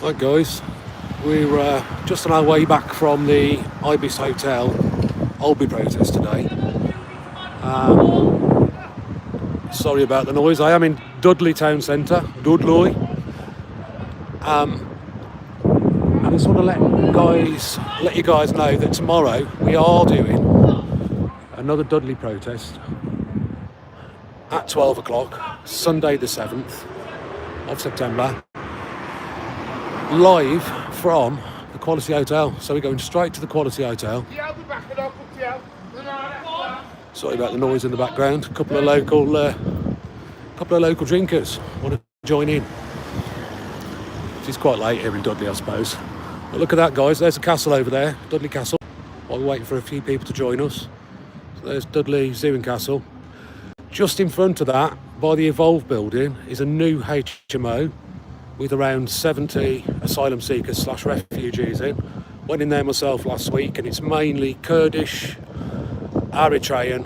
Hi guys, we're just on our way back from the Ibis Hotel Albury protest today. Sorry about the noise. I am in Dudley town centre, Dudley. I just want to let you guys know that tomorrow we are doing another Dudley protest at 12 o'clock, Sunday the 7th of September, live from the Quality Hotel. So we're going straight to the Quality Hotel. Sorry about the noise in the background. A couple of local drinkers want to join in. It's quite late here in Dudley, I suppose. But look at that, guys. There's a castle over there, Dudley Castle. While we're waiting for a few people to join us. So there's Dudley Zoo and Castle. Just in front of that, by the Evolve building, is a new HMO with around 70 asylum seekers / refugees in. Went in there myself last week, and it's mainly Kurdish, Eritrean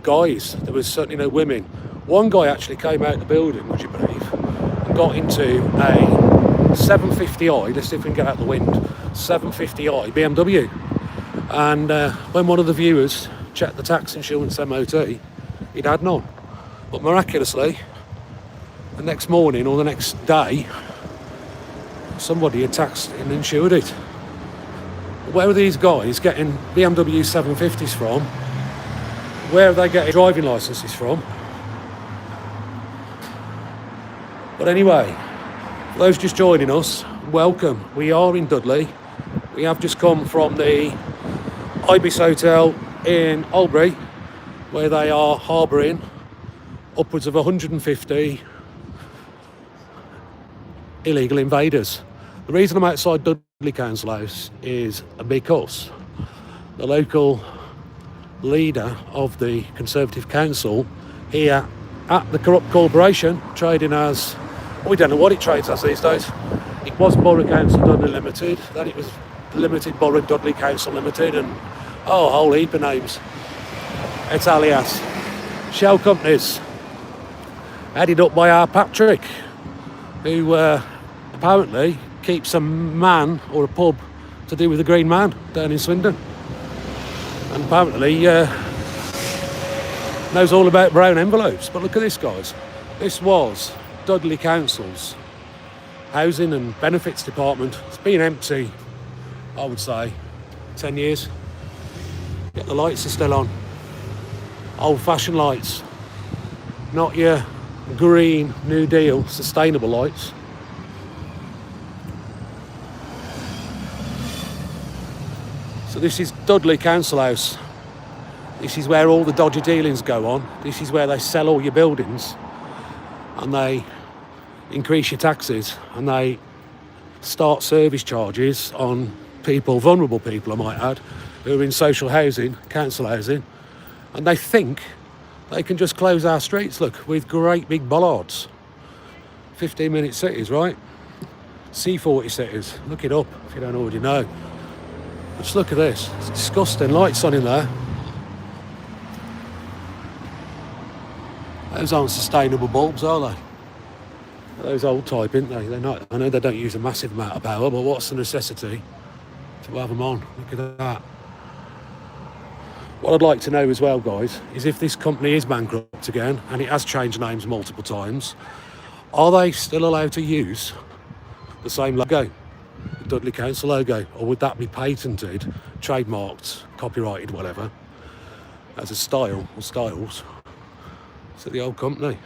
guys. There was certainly no women. One guy actually came out of the building, would you believe, and got into a 750i, let's see if we can get out the wind, 750i BMW. And when one of the viewers checked the tax insurance MOT, he'd had none. But miraculously, the next morning or the next day, somebody had taxed and insured it. Where are these guys getting BMW 750s from? Where are they getting driving licences from? But anyway, for those just joining us, welcome. We are in Dudley. We have just come from the Ibis Hotel in Albury, where they are harbouring upwards of 150 illegal invaders. The reason I'm outside Dudley Council House is because the local leader of the Conservative Council here at the corrupt corporation, trading as, we don't know what it trades as these days. It was Borough Council Dudley Limited, then it was Limited Borough Dudley Council Limited, and a whole heap of names. It's alias shell companies headed up by our Patrick, who apparently keeps a man or a pub to do with the Green Man down in Swindon, and apparently knows all about brown envelopes. But look at this, guys. This was Dudley Council's Housing and Benefits Department. It's been empty, I would say, 10 years. Yet the lights are still on. Old-fashioned lights, not your green New Deal sustainable lights. So this is Dudley Council House. This is where all the dodgy dealings go on. This is where they sell all your buildings, and they increase your taxes, and they start service charges on people, vulnerable people I might add, who are in social housing, council housing, and they think they can just close our streets, look, with great big bollards. 15-minute cities, right? C40 cities. Look it up if you don't already know. Just look at this. It's disgusting. Lights on in there. Those aren't sustainable bulbs, are they? Those old type, aren't they? They're not. I know they don't use a massive amount of power, but what's the necessity to have them on? Look at that. What I'd like to know as well, guys, is if this company is bankrupt again, and it has changed names multiple times, are they still allowed to use the same logo, the Dudley Council logo, or would that be patented, trademarked, copyrighted, whatever, as a style or styles to the old company?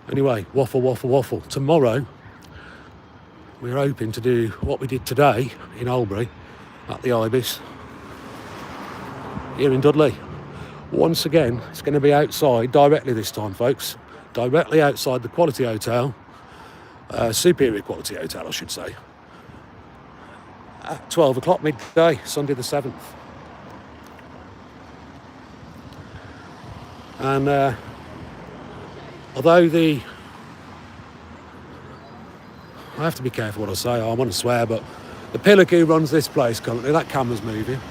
Anyway, waffle. Tomorrow, we're hoping to do what we did today in Albury at the Ibis here in Dudley. Once again, it's going to be outside directly this time, folks. Directly outside the Quality Hotel, Superior Quality Hotel, I should say, at 12 o'clock midday, Sunday the 7th. And although I have to be careful what I say, I want to swear, but the pillock who runs this place currently, that camera's moving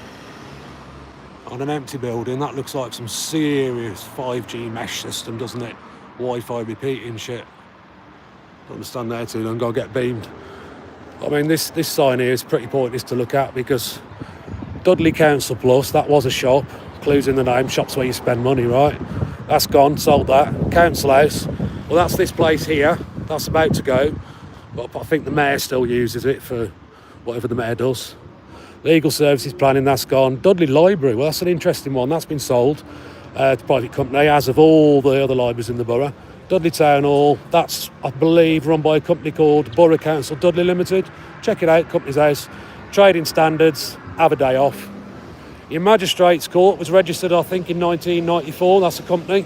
on an empty building. That looks like some serious 5G mesh system, doesn't it? Wi-Fi repeating shit. Don't stand there too long, I'll get beamed. I mean, this sign here is pretty pointless to look at because Dudley Council Plus, that was a shop, clues in the name, shops where you spend money, right? That's gone, sold that. Council House, well, that's this place here, that's about to go, but I think the mayor still uses it for whatever the mayor does. Legal Services Planning, that's gone. Dudley Library, well, that's an interesting one, that's been sold to private company, as of all the other libraries in the borough. Dudley Town Hall, that's, I believe, run by a company called Borough Council Dudley Limited. Check it out, company's house. Trading standards, have a day off. Your Magistrates Court was registered, I think, in 1994. That's a company.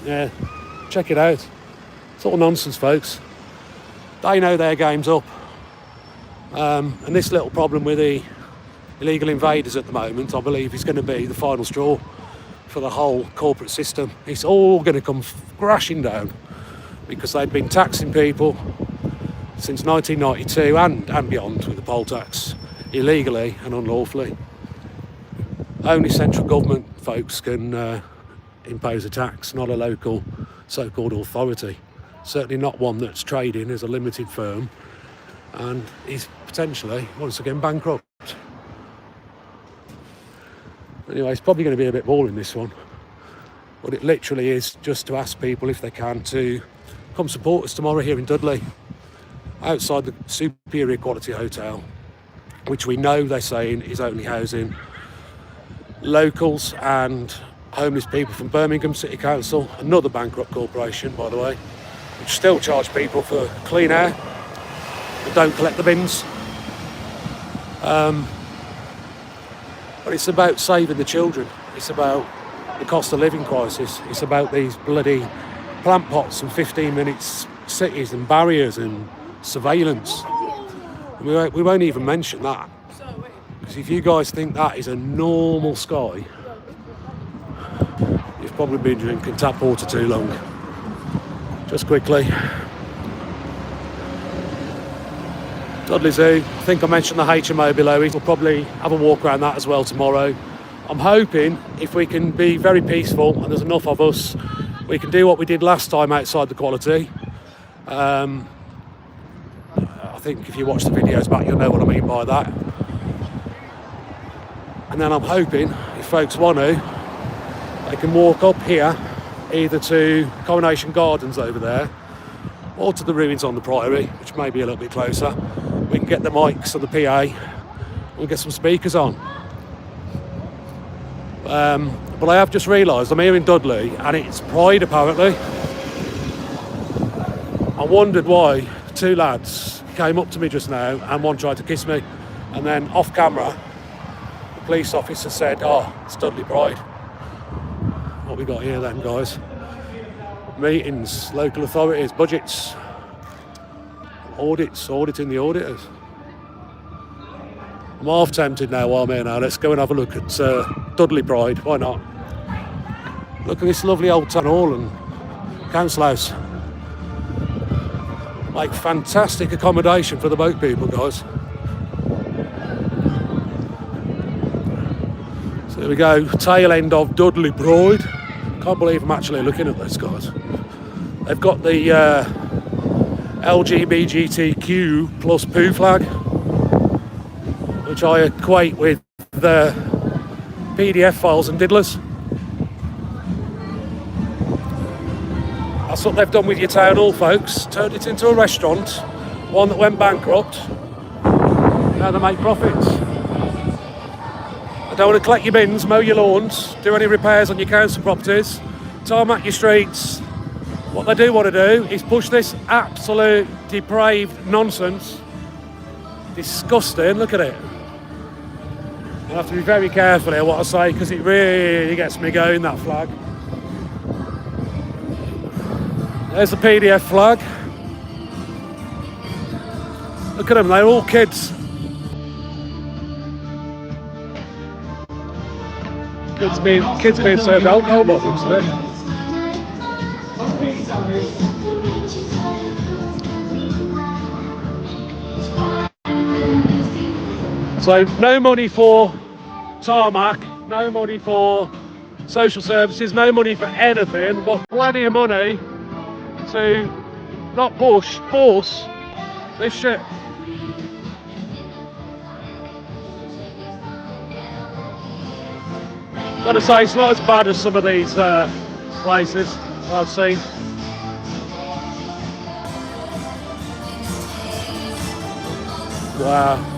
Yeah, check it out. It's all nonsense, folks. They know their game's up. And this little problem with the illegal invaders at the moment, I believe, is going to be the final straw for the whole corporate system. It's all going to come crashing down because they've been taxing people since 1992 and beyond with the poll tax, illegally and unlawfully. Only central government folks can impose a tax, not a local so-called authority. Certainly not one that's trading as a limited firm and is potentially, once again, bankrupt. Anyway, it's probably going to be a bit boring, this one. But it literally is just to ask people if they can to come support us tomorrow here in Dudley, outside the Superior Quality Hotel, which we know they're saying is only housing locals and homeless people from Birmingham City Council, another bankrupt corporation, by the way, which still charge people for clean air but don't collect the bins. But it's about saving the children. It's about the cost of living crisis. It's about these bloody plant pots and 15 minutes cities and barriers and surveillance. And we won't even mention that. Because if you guys think that is a normal sky, you've probably been drinking tap water too long. Just quickly. Dudley Zoo, I think I mentioned the HMO below. We'll probably have a walk around that as well tomorrow. I'm hoping if we can be very peaceful and there's enough of us, we can do what we did last time outside the Quality. I think if you watch the videos back, you'll know what I mean by that. And then I'm hoping, if folks want to, they can walk up here, either to Coronation Gardens over there, or to the ruins on the Priory, which may be a little bit closer. We can get the mics and the PA, we'll get some speakers on. But I have just realised I'm here in Dudley and it's Pride apparently. I wondered why two lads came up to me just now and one tried to kiss me, and then off camera the police officer said, "Oh, it's Dudley Pride." What we got here then, guys? Meetings, local authorities, budgets, audits, auditing the auditors. I'm half tempted now while I'm here now. Let's go and have a look at Dudley Pride, why not? Look at this lovely old town hall and council house. Like fantastic accommodation for the boat people, guys. So there we go, tail end of Dudley Pride. Can't believe I'm actually looking at this, guys. They've got the LGBTQ plus poo flag, which I equate with the PDF files and diddlers. That's what they've done with your town hall, folks. Turned it into a restaurant, one that went bankrupt. Now they make profits. They don't want to collect your bins, mow your lawns, do any repairs on your council properties, tarmac your streets. What they do want to do is push this absolute depraved nonsense. Disgusting, look at it. I have to be very careful here what I say because it really gets me going, that flag. There's the PDF flag. Look at them, they're all kids. Kids being served alcohol bottles today. So no money for tarmac, no money for social services, no money for anything, but plenty of money to Not Bush, Force. This shit. Gotta say, it's not as bad as some of these places I've seen. Wow.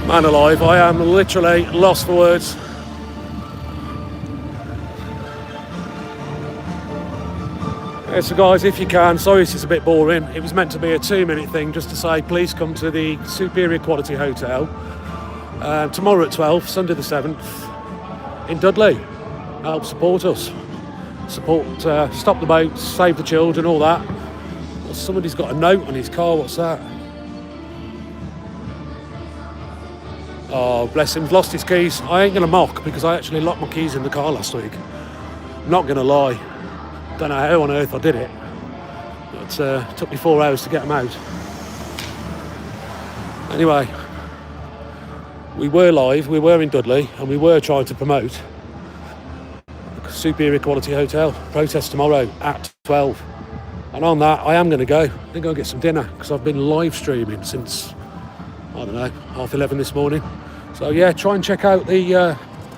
Man alive, I am literally lost for words. Yeah, so guys, if you can, sorry this is a bit boring. It was meant to be a 2-minute thing just to say please come to the Superior Quality Hotel tomorrow at 12, Sunday the 7th in Dudley. Help support us. Stop the boats, save the children, all that. Well, somebody's got a note on his car, what's that? Oh, bless him, lost his keys. I ain't going to mock because I actually locked my keys in the car last week. Not going to lie. Don't know how on earth I did it. But it took me 4 hours to get them out. Anyway, we were live, we were in Dudley, and we were trying to promote the Superior Quality Hotel. Protest tomorrow at 12. And on that, I am going to go. I'm going to go and get some dinner because I've been live streaming since, I don't know, 11:30 this morning. So yeah, try and check out the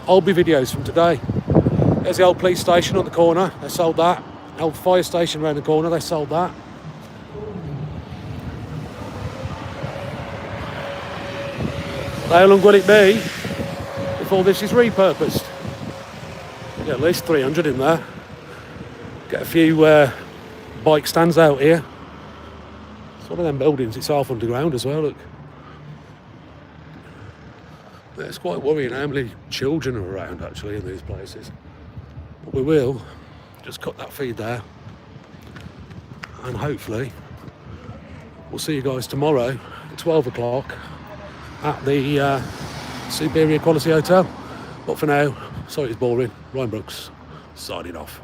Alby videos from today. There's the old police station on the corner, they sold that. Old fire station around the corner, they sold that. How long will it be before this is repurposed? Get at least 300 in there. Get a few bike stands out here. It's one of them buildings, it's half underground as well, look. It's quite worrying how many children are around actually in these places. But we will just cut that feed there. And hopefully we'll see you guys tomorrow at 12 o'clock at the Superior Quality Hotel. But for now, sorry it's boring, Ryan Brooks signing off.